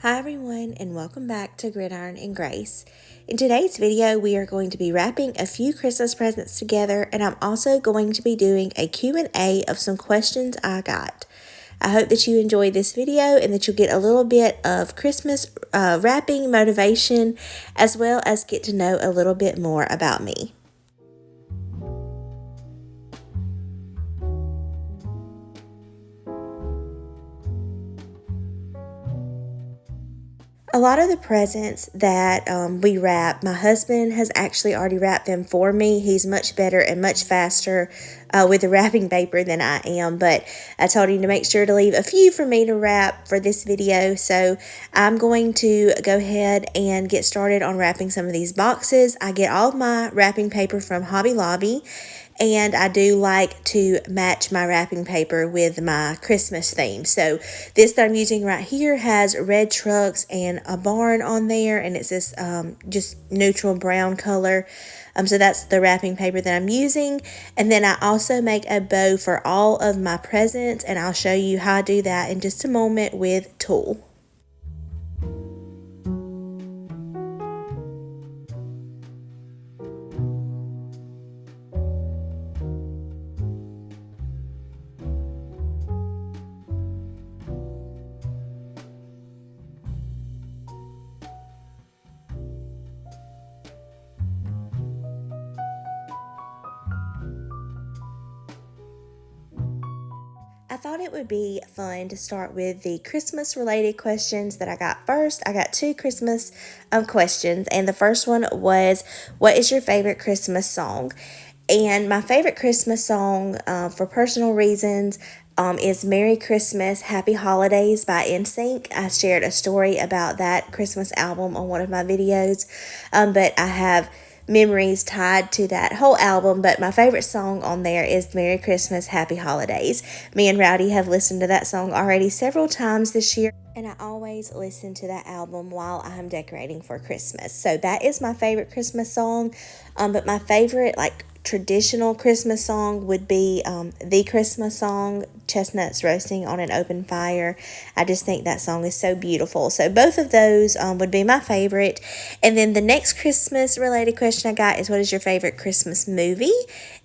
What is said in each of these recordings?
Hi everyone, and welcome back to Gridiron and Grace. In today's video, we are going to be wrapping a few Christmas presents together, and I'm also going to be doing a Q&A of some questions I got. I hope that you enjoy this video and that you'll get a little bit of Christmas wrapping motivation, as well as get to know a little bit more about me. A lot of the presents that we wrap, my husband has actually already wrapped them for me. He's much better and much faster with the wrapping paper than I am, but I told him to make sure to leave a few for me to wrap for this video. So I'm going to go ahead and get started on wrapping some of these boxes. I get all of my wrapping paper from Hobby Lobby. And I do like to match my wrapping paper with my Christmas theme. So this that I'm using right here has red trucks and a barn on there. And it's this just neutral brown color. So that's the wrapping paper that I'm using. And then I also make a bow for all of my presents. And I'll show you how I do that in just a moment with tulle. I thought it would be fun to start with the Christmas related questions that I got first. I got two Christmas questions, and the first one was, what is your favorite Christmas song? And my favorite Christmas song, for personal reasons, is Merry Christmas, Happy Holidays by NSYNC. I shared a story about that Christmas album on one of my videos, but I have memories tied to that whole album, but my favorite song on there is Merry Christmas, Happy Holidays. Me and Rowdy have listened to that song already several times this year, and I always listen to that album while I'm decorating for Christmas. So that is my favorite Christmas song, but my favorite, traditional Christmas song would be the Christmas song, Chestnuts Roasting on an Open Fire. I just think that song is so beautiful. So both of those would be my favorite. And then the next Christmas related question I got is, what is your favorite Christmas movie?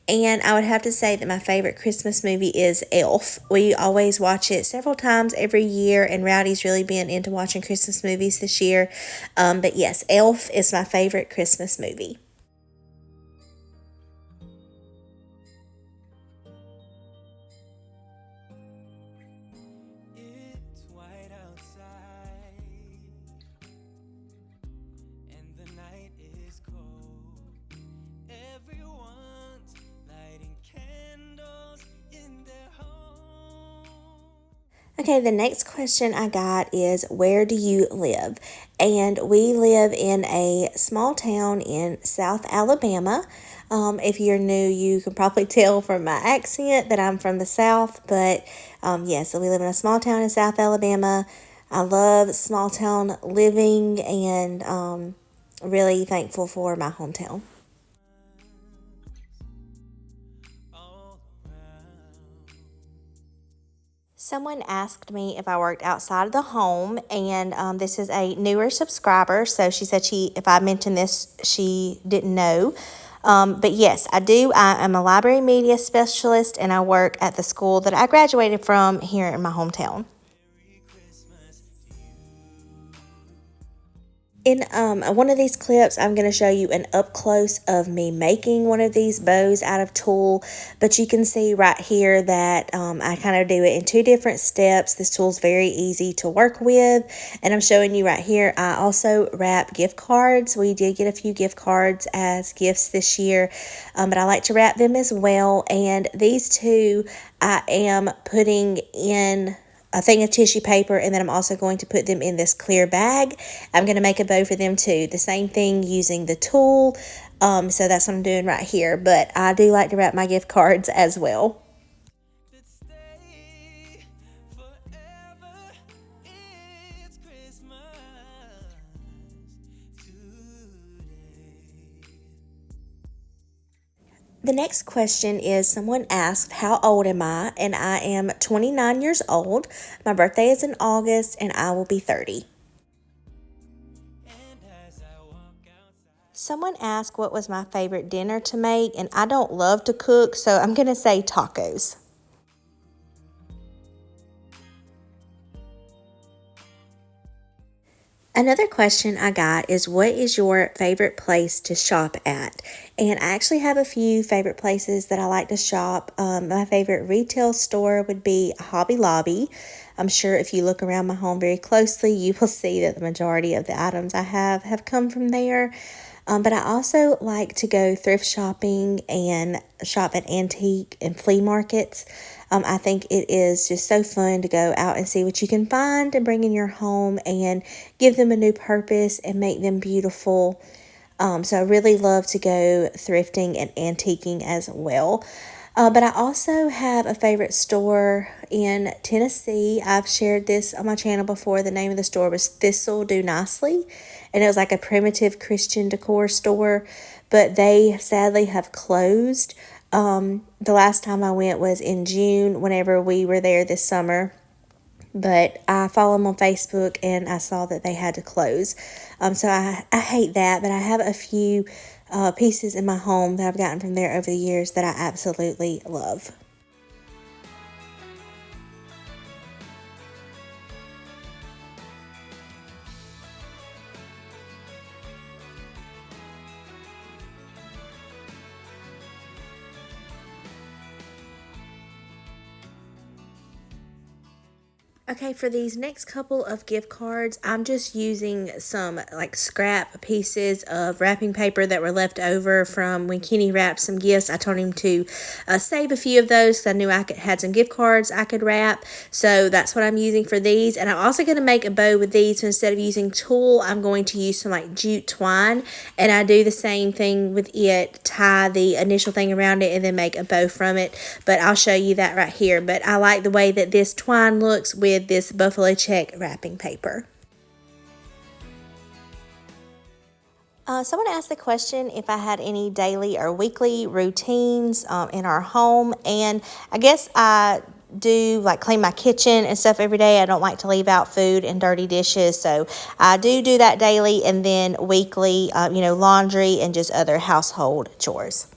And I would have to say that my favorite Christmas movie is Elf. We always watch it several times every year, and Rowdy's really been into watching Christmas movies this year. But yes, Elf is my favorite Christmas movie. It's white outside, and the night is cold. Everyone's lighting candles in their home. Okay, the next question I got is, where do you live? And we live in a small town in South Alabama. If you're new, you can probably tell from my accent that I'm from the South, but so we live in a small town in South Alabama. I love small town living, and really thankful for my hometown. Someone asked me if I worked outside of the home, and this is a newer subscriber. So she said if I mentioned this, she didn't know. But yes, I do. I am a library media specialist, and I work at the school that I graduated from here in my hometown. In one of these clips, I'm going to show you an up close of me making one of these bows out of tulle, but you can see right here that I kind of do it in two different steps. This tulle is very easy to work with, and I'm showing you right here. I also wrap gift cards. We did get a few gift cards as gifts this year, but I like to wrap them as well, and these two I am putting in a thing of tissue paper, and then I'm also going to put them in this clear bag. I'm going to make a bow for them too. The same thing using the tulle. So that's what I'm doing right here. But I do like to wrap my gift cards as well. It's Christmas today. The next question is, someone asked, how old am I? And I am 29 years old. My birthday is in August, and I will be 30. Someone asked what was my favorite dinner to make, and I don't love to cook, so I'm going to say tacos. Another question I got is, what is your favorite place to shop at? And I actually have a few favorite places that I like to shop. My favorite retail store would be Hobby Lobby. I'm sure if you look around my home very closely, you will see that the majority of the items I have come from there. But I also like to go thrift shopping and shop at antique and flea markets. I think it is just so fun to go out and see what you can find and bring in your home and give them a new purpose and make them beautiful. So I really love to go thrifting and antiquing as well. But I also have a favorite store in Tennessee. I've shared this on my channel before. The name of the store was Thistle Do Nicely, and it was like a primitive Christian decor store, but they sadly have closed. The last time I went was in June, whenever we were there this summer. But I follow them on Facebook, and I saw that they had to close. So I hate that, but I have a few pieces in my home that I've gotten from there over the years that I absolutely love. Okay, for these next couple of gift cards, I'm just using some like scrap pieces of wrapping paper that were left over from when Kenny wrapped some gifts. I told him to save a few of those because I knew had some gift cards I could wrap. So that's what I'm using for these. And I'm also going to make a bow with these. So instead of using tulle, I'm going to use some like jute twine. And I do the same thing with it, tie the initial thing around it and then make a bow from it. But I'll show you that right here. But I like the way that this twine looks with this buffalo check wrapping paper. Someone asked the question if I had any daily or weekly routines in our home, and I guess I do like clean my kitchen and stuff every day. I don't like to leave out food and dirty dishes, so I do that daily, and then weekly, laundry and just other household chores.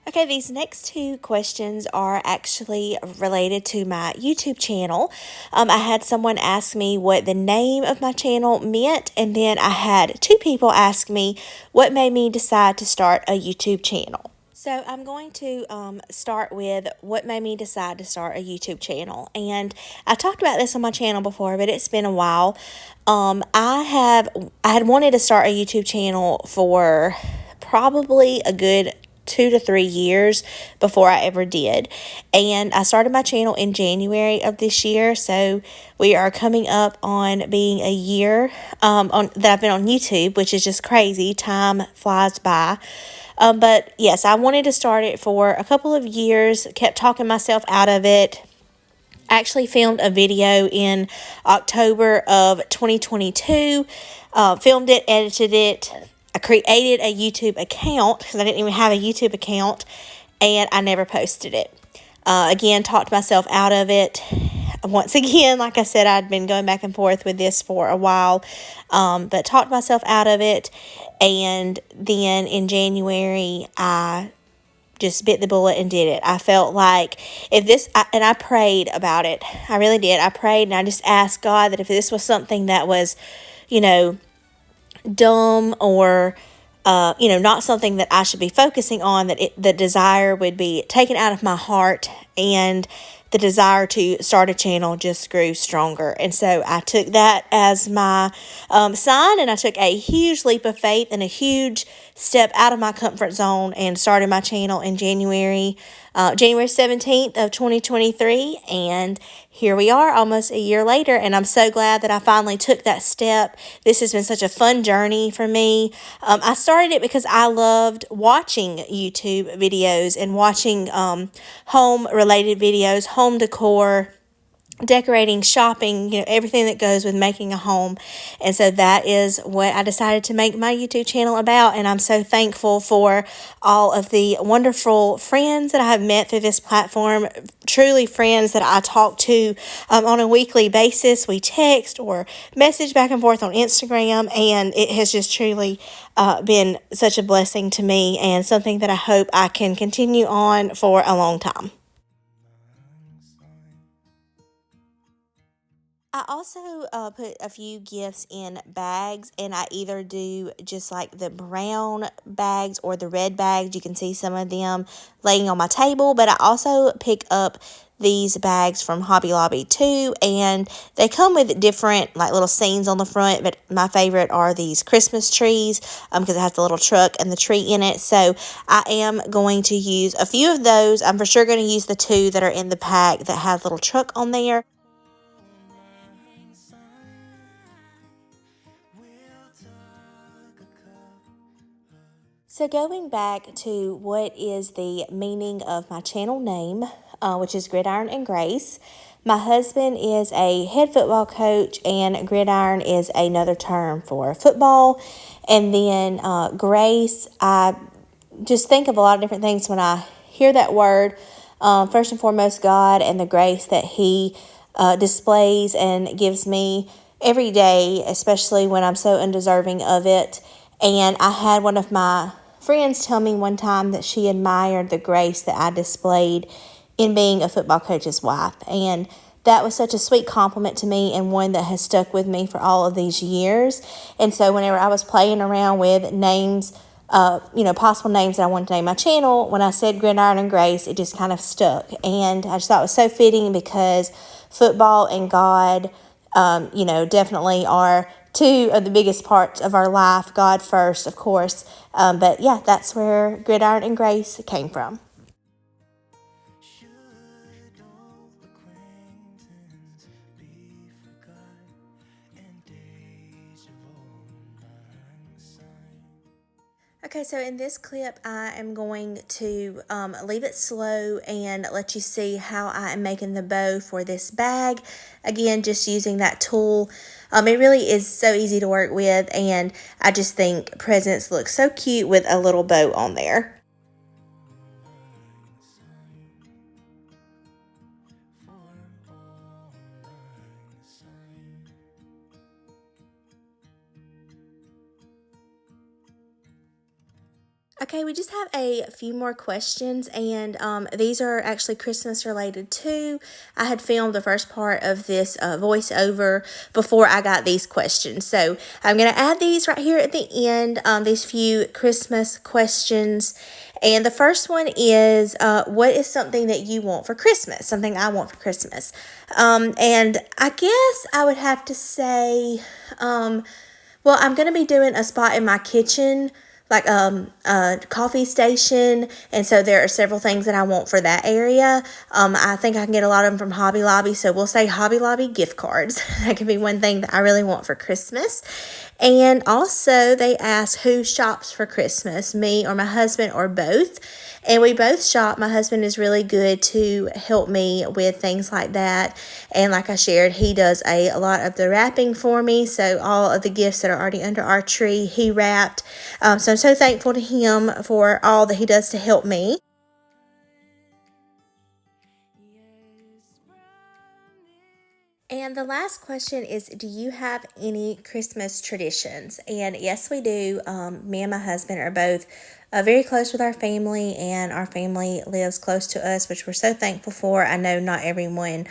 Okay, these next two questions are actually related to my YouTube channel. I had someone ask me what the name of my channel meant, and then I had two people ask me what made me decide to start a YouTube channel. So I'm going to start with what made me decide to start a YouTube channel. And I talked about this on my channel before, but it's been a while. I had wanted to start a YouTube channel for probably a good 2 to 3 years before I ever did. And I started my channel in January of this year, so we are coming up on being a year that I've been on YouTube, which is just crazy. Time flies by. But yes, I wanted to start it for a couple of years, kept talking myself out of it. I actually filmed a video in October of 2022, filmed it, edited it. I created a YouTube account because I didn't even have a YouTube account, and I never posted it. Again, talked myself out of it. Once again, like I said, I'd been going back and forth with this for a while, but talked myself out of it. And then in January, I just bit the bullet and did it. I felt like and I prayed about it. I really did. I prayed and I just asked God that if this was something that was, dumb or not something that I should be focusing on, that the desire would be taken out of my heart, and the desire to start a channel just grew stronger. And so I took that as my sign, and I took a huge leap of faith and a huge step out of my comfort zone and started my channel in January 17th of 2023. And here we are almost a year later, and I'm so glad that I finally took that step. This has been such a fun journey for me. I started it because I loved watching YouTube videos and watching home-related videos, home decor, decorating, shopping, everything that goes with making a home. And so that is what I decided to make my YouTube channel about. And I'm so thankful for all of the wonderful friends that I have met through this platform, truly friends that I talk to on a weekly basis. We text or message back and forth on Instagram, and it has just truly been such a blessing to me and something that I hope I can continue on for a long time. I also put a few gifts in bags, and I either do just like the brown bags or the red bags. You can see some of them laying on my table, but I also pick up these bags from Hobby Lobby too, and they come with different like little scenes on the front, but my favorite are these Christmas trees because it has the little truck and the tree in it. So I am going to use a few of those. I'm for sure going to use the two that are in the pack that have little truck on there. So going back to what is the meaning of my channel name, which is Gridiron and Grace. My husband is a head football coach, and gridiron is another term for football. And then grace, I just think of a lot of different things when I hear that word. First and foremost, God and the grace that He displays and gives me every day, especially when I'm so undeserving of it. And I had one of my friends tell me one time that she admired the grace that I displayed in being a football coach's wife. And that was such a sweet compliment to me, and one that has stuck with me for all of these years. And so whenever I was playing around with names, possible names that I wanted to name my channel, when I said Gridiron and Grace, it just kind of stuck. And I just thought it was so fitting because football and God, definitely are two of the biggest parts of our life. God first, of course. But yeah, that's where Gridiron and Grace came from. Should old acquaintance be forgot and days of old lang syne? Okay, so in this clip, I am going to leave it slow and let you see how I am making the bow for this bag. Again, just using that tool. It really is so easy to work with, and I just think presents look so cute with a little bow on there. Okay, we just have a few more questions, and these are actually Christmas related too. I had filmed the first part of this voiceover before I got these questions. So I'm going to add these right here at the end, these few Christmas questions. And the first one is, what is something that you want for Christmas? Something I want for Christmas. And I guess I would have to say, well, I'm going to be doing a spot in my kitchen, like a coffee station, and so there are several things that I want for that area. I think I can get a lot of them from Hobby Lobby, so we'll say Hobby Lobby gift cards. That can be one thing that I really want for Christmas. And also they asked who shops for Christmas, me or my husband or both. And we both shop. My husband is really good to help me with things like that. And like I shared, he does a lot of the wrapping for me. So all of the gifts that are already under our tree, he wrapped. So I'm so thankful to him for all that he does to help me. And the last question is, do you have any Christmas traditions? And yes, we do. Me and my husband are both very close with our family, and our family lives close to us, which we're so thankful for. I know not everyone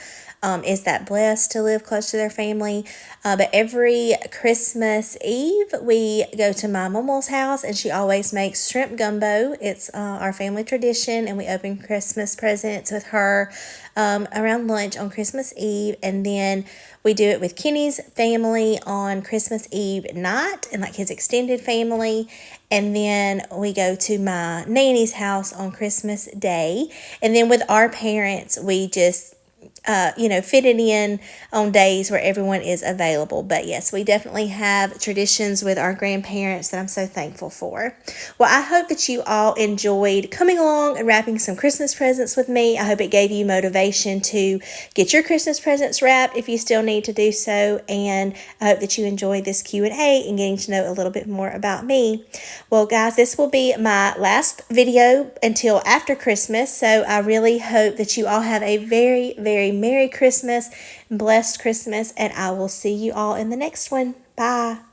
is that blessed to live close to their family. But every Christmas Eve, we go to my mama's house, and she always makes shrimp gumbo. It's our family tradition, and we open Christmas presents with her around lunch on Christmas Eve. And then we do it with Kenny's family on Christmas Eve night, and like his extended family. And then we go to my nanny's house on Christmas Day. And then with our parents, we just fit it in on days where everyone is available. But yes, we definitely have traditions with our grandparents that I'm so thankful for. Well, I hope that you all enjoyed coming along and wrapping some Christmas presents with me. I hope it gave you motivation to get your Christmas presents wrapped if you still need to do so. And I hope that you enjoyed this Q&A and getting to know a little bit more about me. Well, guys, this will be my last video until after Christmas. So I really hope that you all have a very, very Merry Christmas, blessed Christmas, and I will see you all in the next one. Bye.